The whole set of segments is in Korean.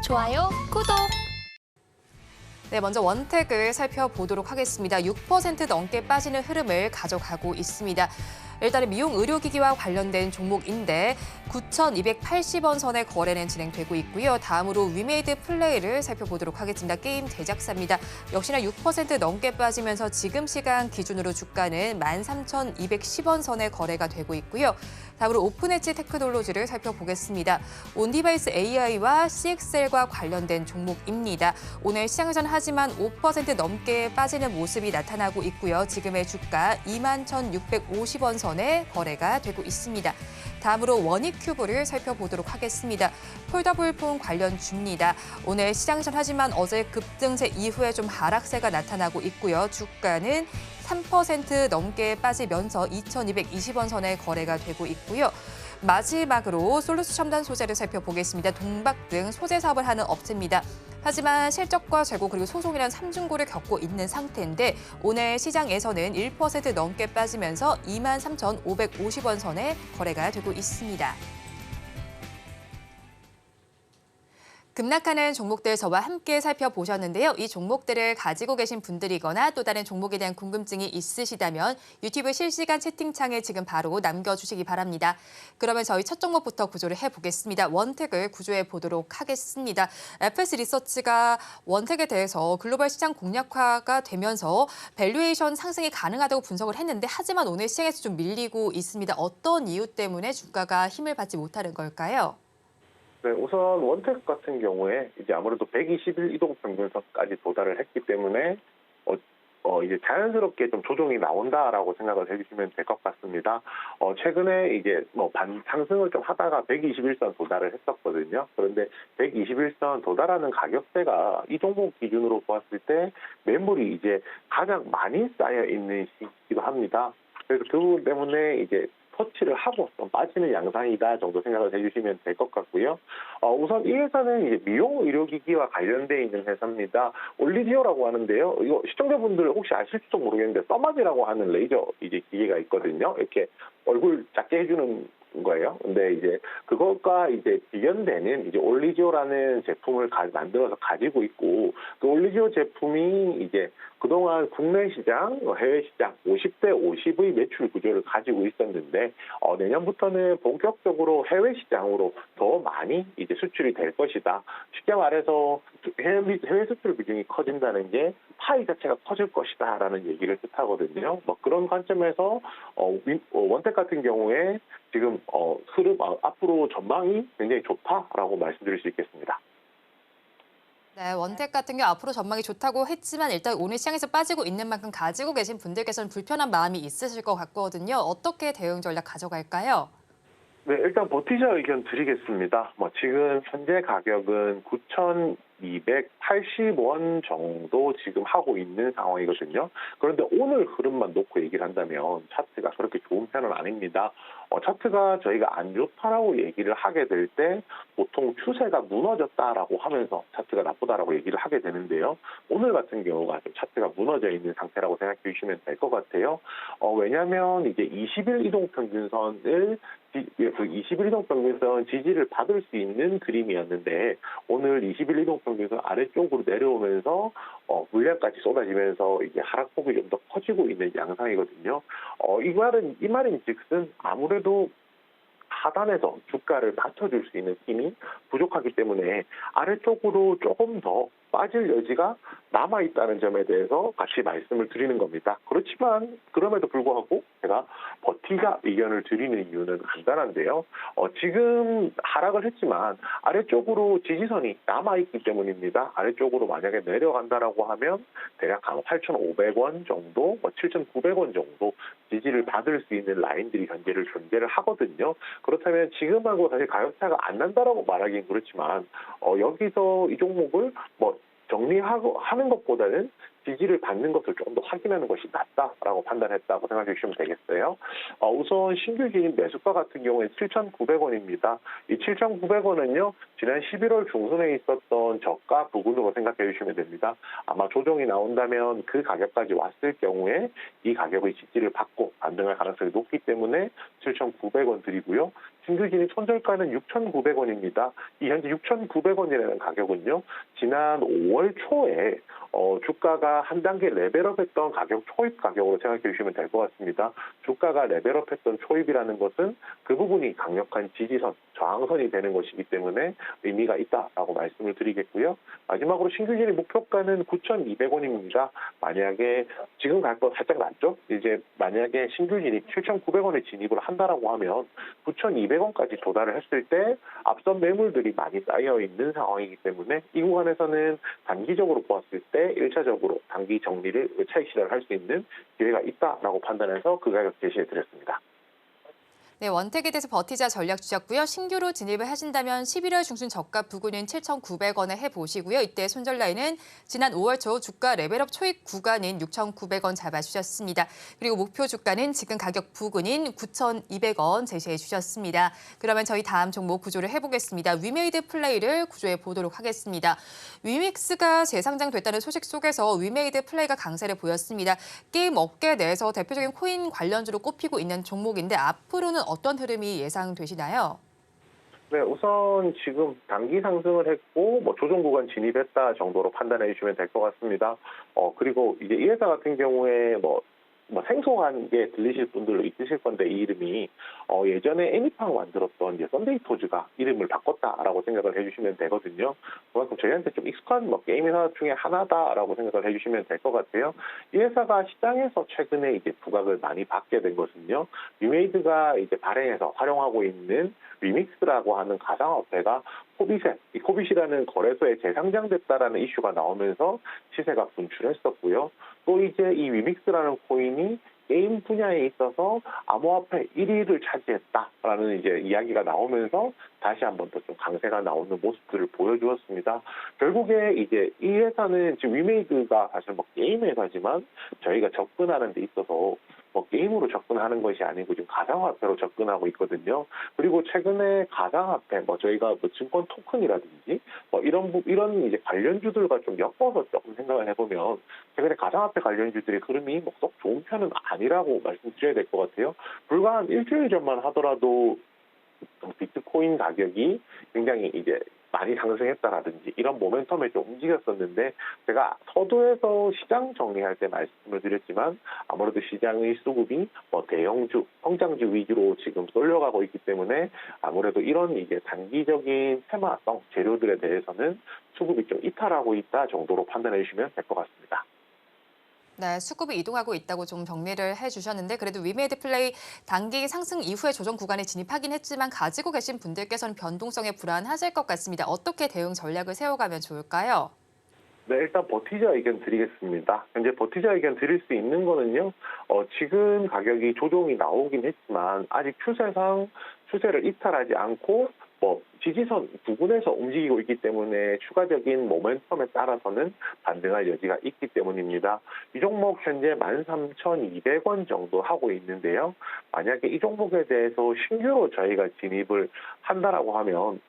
좋아요, 구독! 네, 먼저 원택을 살펴보도록 하겠습니다. 6% 넘게 빠지는 흐름을 가져가고 있습니다. 일단은 미용 의료기기와 관련된 종목인데 9,280원 선의 거래는 진행되고 있고요. 다음으로 위메이드 플레이를 살펴보도록 하겠습니다. 게임 제작사입니다. 역시나 6% 넘게 빠지면서 지금 시간 기준으로 주가는 13,210원 선의 거래가 되고 있고요. 다음으로 오픈엣지 테크놀로지를 살펴보겠습니다. 온디바이스 AI와 CXL과 관련된 종목입니다. 오늘 시장에서는 하지만 5% 넘게 빠지는 모습이 나타나고 있고요. 지금의 주가 21,650원 선에 거래가 되고 있습니다. 다음으로 원익큐브를 살펴보도록 하겠습니다. 폴더블폰 관련주입니다. 오늘 시장에선 하지만 어제 급등세 이후에 좀 하락세가 나타나고 있고요. 주가는 3% 넘게 빠지면서 2,220원 선에 거래가 되고 있고요. 마지막으로 솔루스 첨단 소재를 살펴보겠습니다. 동박 등 소재 사업을 하는 업체입니다. 하지만 실적과 재고 그리고 소송이란 삼중고를 겪고 있는 상태인데 오늘 시장에서는 1% 넘게 빠지면서 23,550원 선에 거래가 되고 있습니다. 급락하는 종목들 저와 함께 살펴보셨는데요. 이 종목들을 가지고 계신 분들이거나 또 다른 종목에 대한 궁금증이 있으시다면 유튜브 실시간 채팅창에 지금 바로 남겨주시기 바랍니다. 그러면 저희 첫 종목부터 구조를 해보겠습니다. 원택을 구조해 보도록 하겠습니다. FS 리서치가 원택에 대해서 글로벌 시장 공략화가 되면서 밸류에이션 상승이 가능하다고 분석을 했는데 하지만 오늘 시장에서 좀 밀리고 있습니다. 어떤 이유 때문에 주가가 힘을 받지 못하는 걸까요? 네, 우선 원택 같은 경우에 이제 아무래도 120일 이동평균선까지 도달을 했기 때문에 이제 자연스럽게 좀 조정이 나온다라고 생각을 해주시면 될 것 같습니다. 최근에 이제 상승을 좀 하다가 121선 도달을 했었거든요. 그런데 121선 도달하는 가격대가 이 종목 기준으로 보았을 때 매물이 이제 가장 많이 쌓여 있는 시기이기도 합니다. 그래서 그 부분 때문에 이제 터치를 하고 좀 빠지는 양상이다 정도 생각을 해주시면 될 것 같고요. 우선 이 회사는 이제 미용 의료기기와 관련돼 있는 회사입니다. 올리디오라고 하는데요. 이거 시청자분들 혹시 아실지도 모르겠는데 써마지라고 하는 레이저 이제 기계가 있거든요. 이렇게 얼굴 작게 해주는 거예요. 근데 이제 그것과 이제 비견되는 이제 올리지오라는 제품을 만들어서 가지고 있고 그 올리지오 제품이 이제 그동안 국내 시장, 해외 시장 50대 50의 매출 구조를 가지고 있었는데 내년부터는 본격적으로 해외 시장으로 더 많이 이제 수출이 될 것이다. 쉽게 말해서 해외 수출 비중이 커진다는 게 파이 자체가 커질 것이다라는 얘기를 뜻하거든요. 그런 관점에서 원택 같은 경우에 지금 흐름 앞으로 전망이 굉장히 좋다라고 말씀드릴 수 있겠습니다. 네, 원택 같은 경우 앞으로 전망이 좋다고 했지만 일단 오늘 시장에서 빠지고 있는 만큼 가지고 계신 분들께서는 불편한 마음이 있으실 것 같거든요. 어떻게 대응 전략 가져갈까요? 네, 일단 버티자 의견 드리겠습니다. 지금 현재 가격은 9,280원 정도 지금 하고 있는 상황이거든요. 그런데 오늘 흐름만 놓고 얘기를 한다면 차트가 그렇게 좋은 편은 아닙니다. 차트가 저희가 안 좋다라고 얘기를 하게 될 때 보통 추세가 무너졌다라고 하면서 차트가 나쁘다라고 얘기를 하게 되는데요. 오늘 같은 경우가 좀 차트가 무너져 있는 상태라고 생각해 주시면 될 것 같아요. 왜냐하면 이제 20일 이동평균선을 그 21일 이동평균선 지지를 받을 수 있는 그림이었는데 오늘 21일 이동평균선 아래쪽으로 내려오면서 물량까지 쏟아지면서 이게 하락폭이 좀 더 커지고 있는 양상이거든요. 이 말인즉슨 아무래도 하단에서 주가를 받쳐줄 수 있는 힘이 부족하기 때문에 아래쪽으로 조금 더 빠질 여지가 남아있다는 점에 대해서 같이 말씀을 드리는 겁니다. 그렇지만 그럼에도 불구하고 제가 버티자 의견을 드리는 이유는 간단한데요. 지금 하락을 했지만 아래쪽으로 지지선이 남아있기 때문입니다. 아래쪽으로 만약에 내려간다라고 하면 대략 한 8,500원 정도, 7,900원 정도 지지를 받을 수 있는 라인들이 현재를 존재를 하거든요. 그렇다면 지금하고 사실 가격차가 안 난다라고 말하기는 그렇지만 여기서 이 종목을 정리하고 하는 것보다는 지지를 받는 것을 조금 더 확인하는 것이 낫다라고 판단했다고 생각해 주시면 되겠어요. 우선 신규 진입 매수가 같은 경우에 7,900원입니다. 이 7,900원은요, 지난 11월 중순에 있었던 저가 부근으로 생각해 주시면 됩니다. 아마 조정이 나온다면 그 가격까지 왔을 경우에 이 가격의 지지를 받고 반등할 가능성이 높기 때문에 7,900원 드리고요. 신규 진입 손절가는 6,900원입니다. 이 현재 6,900원이라는 가격은요, 지난 5월 초에 주가가 한 단계 레벨업했던 가격 초입 가격으로 생각해 주시면 될 것 같습니다. 주가가 레벨업했던 초입이라는 것은 그 부분이 강력한 지지선, 저항선이 되는 것이기 때문에 의미가 있다라고 말씀을 드리겠고요. 마지막으로 신규 진입 목표가는 9,200원입니다. 만약에 지금 갈 거 살짝 낮죠? 이제 만약에 신규 진입 7,900원에 진입을 한다라고 하면 9,200원까지 도달을 했을 때 앞선 매물들이 많이 쌓여 있는 상황이기 때문에 이 구간에서는 단기적으로 보았을 때 1차적으로 단기 정리를 차익 실현을 할 수 있는 기회가 있다라고 판단해서 그 가격 제시해 드렸습니다. 네, 원택에 대해서 버티자 전략 주셨고요. 신규로 진입을 하신다면 11월 중순 저가 부근인 7,900원에 해보시고요. 이때 손절 라인은 지난 5월 초 주가 레벨업 초입 구간인 6,900원 잡아주셨습니다. 그리고 목표 주가는 지금 가격 부근인 9,200원 제시해 주셨습니다. 그러면 저희 다음 종목 구조를 해보겠습니다. 위메이드 플레이를 구조해 보도록 하겠습니다. 위믹스가 재상장됐다는 소식 속에서 위메이드 플레이가 강세를 보였습니다. 게임 업계 내에서 대표적인 코인 관련주로 꼽히고 있는 종목인데 앞으로는 어떤 흐름이 예상되시나요? 네, 우선 지금 단기 상승을 했고 조정 구간 진입했다 정도로 판단해 주시면 될 것 같습니다. 그리고 이제 이 회사 같은 경우에 생소한 게 들리실 분들도 있으실 건데 이 이름이 예전에 애니팡 만들었던 이제 썬데이토즈가 이름을 바꿨다라고 생각을 해주시면 되거든요. 그만큼 저희한테 좀 익숙한 게임 회사 중에 하나다라고 생각을 해주시면 될 것 같아요. 이 회사가 시장에서 최근에 이제 부각을 많이 받게 된 것은요. 위메이드가 이제 발행해서 활용하고 있는 위믹스라고 하는 가상화폐가 이 코빗이라는 거래소에 재상장됐다라는 이슈가 나오면서 시세가 분출했었고요. 또 이제 이 위믹스라는 코인이 게임 분야에 있어서 암호화폐 1위를 차지했다라는 이제 이야기가 나오면서 다시 한번 더 좀 강세가 나오는 모습들을 보여주었습니다. 결국에 이제 이 회사는 지금 위메이드가 사실 게임 회사지만 저희가 접근하는 데 있어서 게임으로 접근하는 것이 아니고 지금 가상화폐로 접근하고 있거든요. 그리고 최근에 가상화폐, 저희가 증권 토큰이라든지 이런 이제 관련주들과 좀 엮어서 조금 생각을 해보면 최근에 가상화폐 관련주들의 흐름이 썩 좋은 편은 아니라고 말씀드려야 될 것 같아요. 불과 한 일주일 전만 하더라도 비트코인 가격이 굉장히 이제 많이 상승했다라든지 이런 모멘텀에 좀 움직였었는데 제가 서두에서 시장 정리할 때 말씀을 드렸지만 아무래도 시장의 수급이 대형주, 성장주 위주로 지금 쏠려가고 있기 때문에 아무래도 이런 이제 단기적인 테마성 재료들에 대해서는 수급이 좀 이탈하고 있다 정도로 판단해 주시면 될 것 같습니다. 네, 수급이 이동하고 있다고 좀 정리를 해주셨는데 그래도 위메이드 플레이 단기 상승 이후에 조정 구간에 진입하긴 했지만 가지고 계신 분들께서는 변동성에 불안하실 것 같습니다. 어떻게 대응 전략을 세워가면 좋을까요? 네, 일단 버티자 의견 드리겠습니다. 현재 버티자 의견 드릴 수 있는 거는요, 지금 가격이 조정이 나오긴 했지만 아직 추세상 추세를 이탈하지 않고 지지선 부근에서 움직이고 있기 때문에 추가적인 모멘텀에 따라서는 반등할 여지가 있기 때문입니다. 이 종목 현재 13,200원 정도 하고 있는데요. 만약에 이 종목에 대해서 신규로 저희가 진입을 한다라고 하면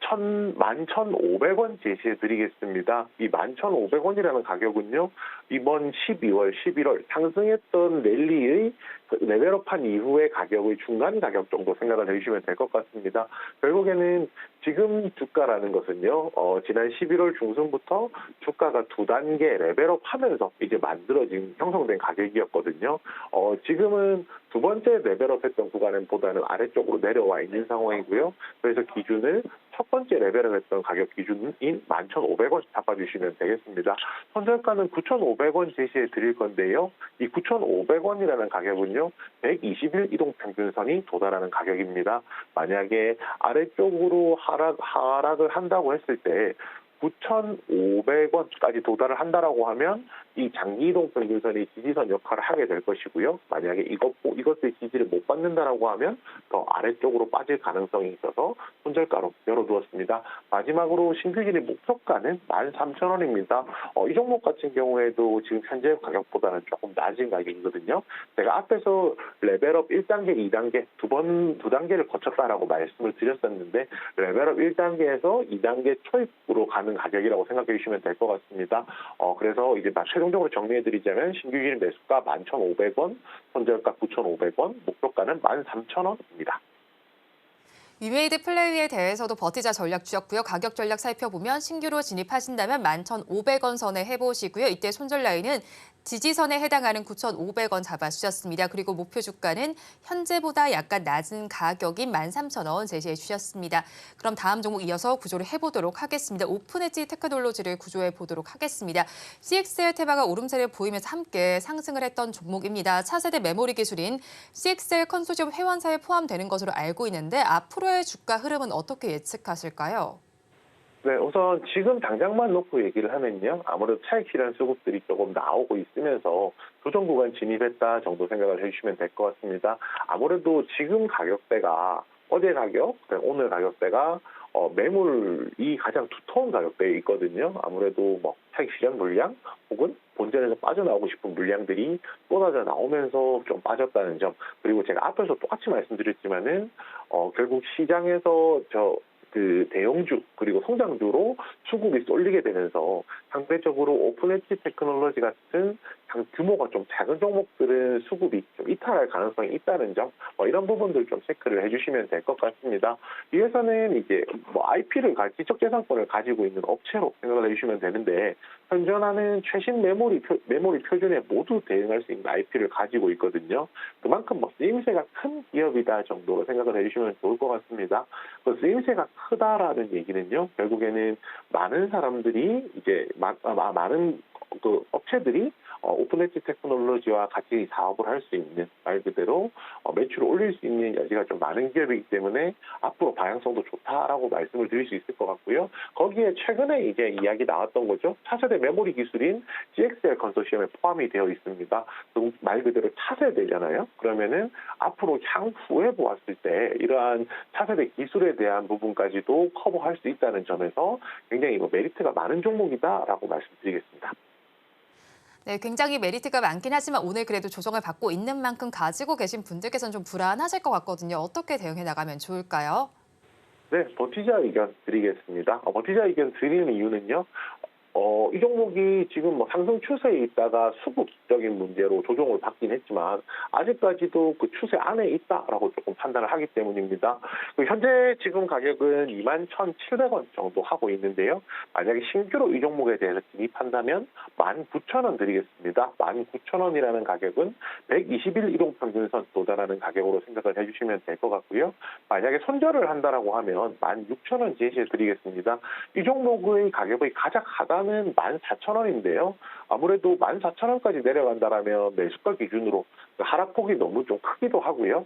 11,500원 제시해 드리겠습니다. 이 11,500원이라는 가격은요, 이번 12월, 11월 상승했던 랠리의 레벨업한 이후의 가격의 중간 가격 정도 생각을 해주시면 될 것 같습니다. 결국에는 지금 주가라는 것은요, 지난 11월 중순부터 주가가 두 단계 레벨업 하면서 이제 형성된 가격이었거든요. 지금은 두 번째 레벨업 했던 구간보다는 아래쪽으로 내려와 있는 상황이고요. 그래서 기준을 첫 번째 레벨업 했던 가격 기준인 11,500원 잡아주시면 되겠습니다. 손절가는 9,500원 제시해 드릴 건데요. 이 9,500원이라는 가격은요, 120일 이동평균선이 도달하는 가격입니다. 만약에 아래쪽으로 하락을 한다고 했을 때 9,500원까지 도달을 한다라고 하면 이 장기 이동 평균선이 지지선 역할을 하게 될 것이고요. 만약에 이것의 지지를 못 받는다라고 하면 더 아래쪽으로 빠질 가능성이 있어서 손절가로 열어두었습니다. 마지막으로 신규진의 목표가는 13,000원입니다. 이 종목 같은 경우에도 지금 현재 가격보다는 조금 낮은 가격이거든요. 제가 앞에서 레벨업 1단계, 2단계 두 단계를 거쳤다라고 말씀을 드렸었는데 레벨업 1단계에서 2단계 초입으로 가는 가격이라고 생각해 주시면 될 것 같습니다. 그래서 이제 최종적으로 정리해드리자면 신규진 매수가 11,500원, 손절가 9,500원, 목표가는 13,000원입니다. 위메이드 플레이에 대해서도 버티자 전략 주셨고요. 가격 전략 살펴보면 신규로 진입하신다면 11,500원 선에 해보시고요. 이때 손절 라인은 지지선에 해당하는 9,500원 잡아주셨습니다. 그리고 목표 주가는 현재보다 약간 낮은 가격인 13,000원 제시해 주셨습니다. 그럼 다음 종목 이어서 구조를 해보도록 하겠습니다. 오픈엣지 테크놀로지를 구조해 보도록 하겠습니다. CXL 테마가 오름세를 보이면서 함께 상승을 했던 종목입니다. 차세대 메모리 기술인 CXL 컨소시엄 회원사에 포함되는 것으로 알고 있는데 앞으로의 주가 흐름은 어떻게 예측하실까요? 네, 우선 지금 당장만 놓고 얘기를 하면요. 아무래도 차익 실현 수급들이 조금 나오고 있으면서 조정 구간 진입했다 정도 생각을 해주시면 될 것 같습니다. 아무래도 지금 가격대가 어제 가격, 오늘 가격대가 매물이 가장 두터운 가격대에 있거든요. 아무래도 차익 실현 물량 혹은 본전에서 빠져나오고 싶은 물량들이 쏟아져 나오면서 좀 빠졌다는 점. 그리고 제가 앞에서 똑같이 말씀드렸지만은 결국 시장에서 대형주 그리고 성장주로 수급이 쏠리게 되면서 상대적으로 오픈엣지 테크놀로지 같은 규모가 좀 작은 종목들은 수급이 좀 이탈할 가능성이 있다는 점, 이런 부분들 좀 체크를 해주시면 될 것 같습니다. 이 회사는 이제 IP를 지적재산권을 가지고 있는 업체로 생각을 해주시면 되는데 현존하는 최신 메모리 표준에 모두 대응할 수 있는 IP를 가지고 있거든요. 그만큼 쓰임새가 큰 기업이다 정도로 생각을 해주시면 좋을 것 같습니다. 그 쓰임새가 크다라는 얘기는요, 결국에는 많은 사람들이 이제 많은 그 업체들이 오픈엣지 테크놀로지와 같이 사업을 할 수 있는, 말 그대로 매출을 올릴 수 있는 여지가 좀 많은 기업이기 때문에 앞으로 방향성도 좋다라고 말씀을 드릴 수 있을 것 같고요. 거기에 최근에 이제 이야기 나왔던 거죠. 차세대 메모리 기술인 CXL 컨소시엄에 포함이 되어 있습니다. 말 그대로 차세대잖아요. 그러면은 앞으로 향후에 보았을 때 이러한 차세대 기술에 대한 부분까지도 커버할 수 있다는 점에서 굉장히 메리트가 많은 종목이다라고 말씀드리겠습니다. 네, 굉장히 메리트가 많긴 하지만 오늘 그래도 조정을 받고 있는 만큼 가지고 계신 분들께서는 좀 불안하실 것 같거든요. 어떻게 대응해 나가면 좋을까요? 네, 버티자 의견 드리겠습니다. 버티자 의견 드리는 이유는요. 이 종목이 지금 상승 추세에 있다가 수급적인 문제로 조정을 받긴 했지만 아직까지도 그 추세 안에 있다라고 조금 판단을 하기 때문입니다. 현재 지금 가격은 21,700원 정도 하고 있는데요. 만약에 신규로 이 종목에 대해서 진입한다면 19,000원 드리겠습니다. 19,000원이라는 가격은 120일 이동평균선 도달하는 가격으로 생각을 해주시면 될 것 같고요. 만약에 손절을 한다라고 하면 16,000원 제시해 드리겠습니다. 이 종목의 가격의 가장 하단 는 14,000원인데요. 아무래도 14,000원까지 내려간다라면 매수가 기준으로 하락폭이 너무 좀 크기도 하고요.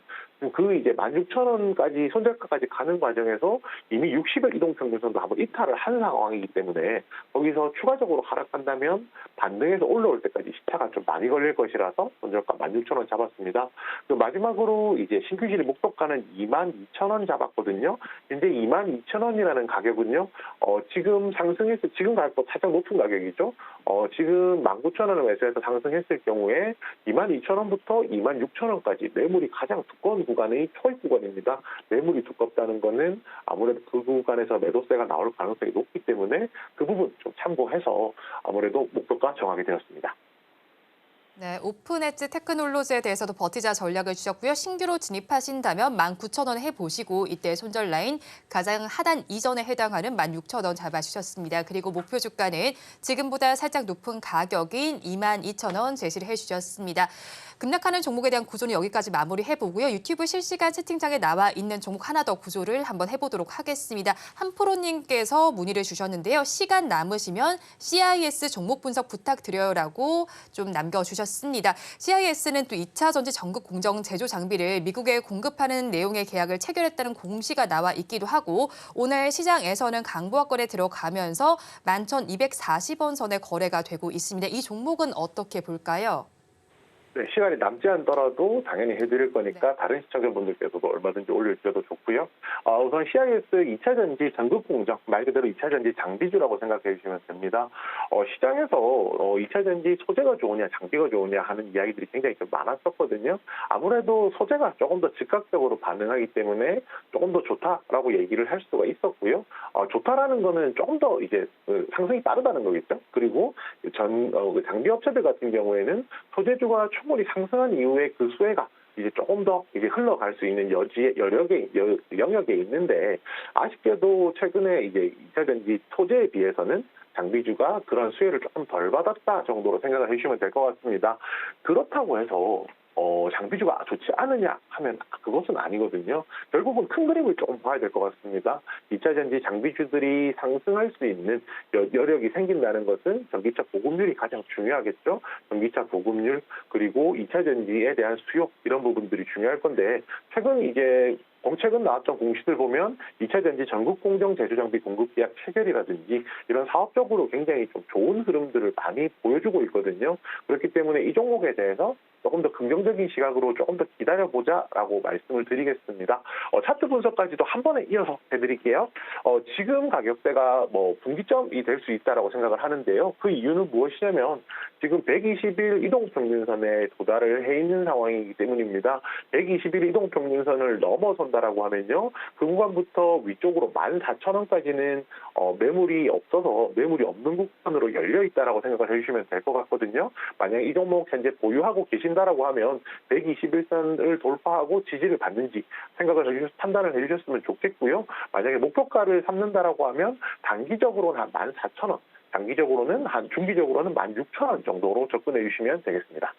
그 이제 16,000원까지 손절가까지 가는 과정에서 이미 60일 이동평균선도 한번 이탈을 한 상황이기 때문에 거기서 추가적으로 하락한다면 반등해서 올라올 때까지 시차가 좀 많이 걸릴 것이라서 손절가 16,000원 잡았습니다. 마지막으로 이제 신규진의 목표가는 22,000원 잡았거든요. 현재 22,000원이라는 가격은요. 지금 상승해서 지금 가격보다 살짝 높은 가격이죠. 지금 19,000원을 매수해서 상승했을 경우에 22,000원부터 26,000원까지 매물이 가장 두꺼운 구간의 초입 구간입니다. 매물이 두껍다는 것은 아무래도 그 구간에서 매도세가 나올 가능성이 높기 때문에 그 부분 좀 참고해서 아무래도 목표가 정하게 되었습니다. 네, 오픈엣지 테크놀로지에 대해서도 버티자 전략을 주셨고요. 신규로 진입하신다면 19,000원 해보시고 이때 손절 라인 가장 하단 이전에 해당하는 16,000원 잡아주셨습니다. 그리고 목표 주가는 지금보다 살짝 높은 가격인 22,000원 제시를 해주셨습니다. 급락하는 종목에 대한 구조는 여기까지 마무리해보고요. 유튜브 실시간 채팅창에 나와 있는 종목 하나 더 구조를 한번 해보도록 하겠습니다. 한프로님께서 문의를 주셨는데요. 시간 남으시면 CIS 종목 분석 부탁드려요라고 좀 남겨주셨습니다. 밝혔습니다. CIS는 또 2차 전지 전극 공정 제조 장비를 미국에 공급하는 내용의 계약을 체결했다는 공시가 나와 있기도 하고 오늘 시장에서는 강보합권에 들어가면서 11,240원 선에 거래가 되고 있습니다. 이 종목은 어떻게 볼까요? 네, 시간이 남지 않더라도 당연히 해드릴 거니까 다른 시청자분들께서도 얼마든지 올려주셔도 좋고요. 우선 CIS 2차 전지 전극 공정, 말 그대로 2차 전지 장비주라고 생각해 주시면 됩니다. 시장에서 2차 전지 소재가 좋으냐, 장비가 좋으냐 하는 이야기들이 굉장히 좀 많았었거든요. 아무래도 소재가 조금 더 즉각적으로 반응하기 때문에 조금 더 좋다라고 얘기를 할 수가 있었고요. 좋다라는 거는 조금 더 이제 상승이 빠르다는 거겠죠. 그리고 장비 업체들 같은 경우에는 소재주가 충분히 상승한 이후에 그 수혜가 이제 조금 더 이제 흘러갈 수 있는 영역에 있는데 아쉽게도 최근에 이제 2차 전지 소재에 비해서는 장비주가 그런 수혜를 조금 덜 받았다 정도로 생각을 해주시면 될 것 같습니다. 그렇다고 해서 장비주가 좋지 않으냐 하면 그것은 아니거든요. 결국은 큰 그림을 조금 봐야 될 것 같습니다. 2차 전지 장비주들이 상승할 수 있는 여력이 생긴다는 것은 전기차 보급률이 가장 중요하겠죠. 전기차 보급률 그리고 2차 전지에 대한 수요 이런 부분들이 중요할 건데 최근 나왔던 공시들 보면 2차 전지 전국 공정 제조 장비 공급 계약 체결이라든지 이런 사업적으로 굉장히 좀 좋은 흐름들을 많이 보여주고 있거든요. 그렇기 때문에 이 종목에 대해서 조금 더 긍정적인 시각으로 조금 더 기다려보자라고 말씀을 드리겠습니다. 차트 분석까지도 한 번에 이어서 해드릴게요. 지금 가격대가 분기점이 될 수 있다라고 생각을 하는데요. 그 이유는 무엇이냐면 지금 120일 이동평균선에 도달을 해 있는 상황이기 때문입니다. 120일 이동평균선을 넘어선다라고 하면요. 그 구간부터 위쪽으로 14,000원까지는 매물이 없어서 매물이 없는 구간으로 열려 있다라고 생각을 해주시면 될 것 같거든요. 만약 이 종목 현재 보유하고 계신다라고 하면 121선을 돌파하고 지지를 받는지 판단을 해주셨으면 좋겠고요. 만약에 목표가를 삼는다라고 하면 단기적으로는 한 14,000원, 중기적으로는 16,000원 정도로 접근해 주시면 되겠습니다.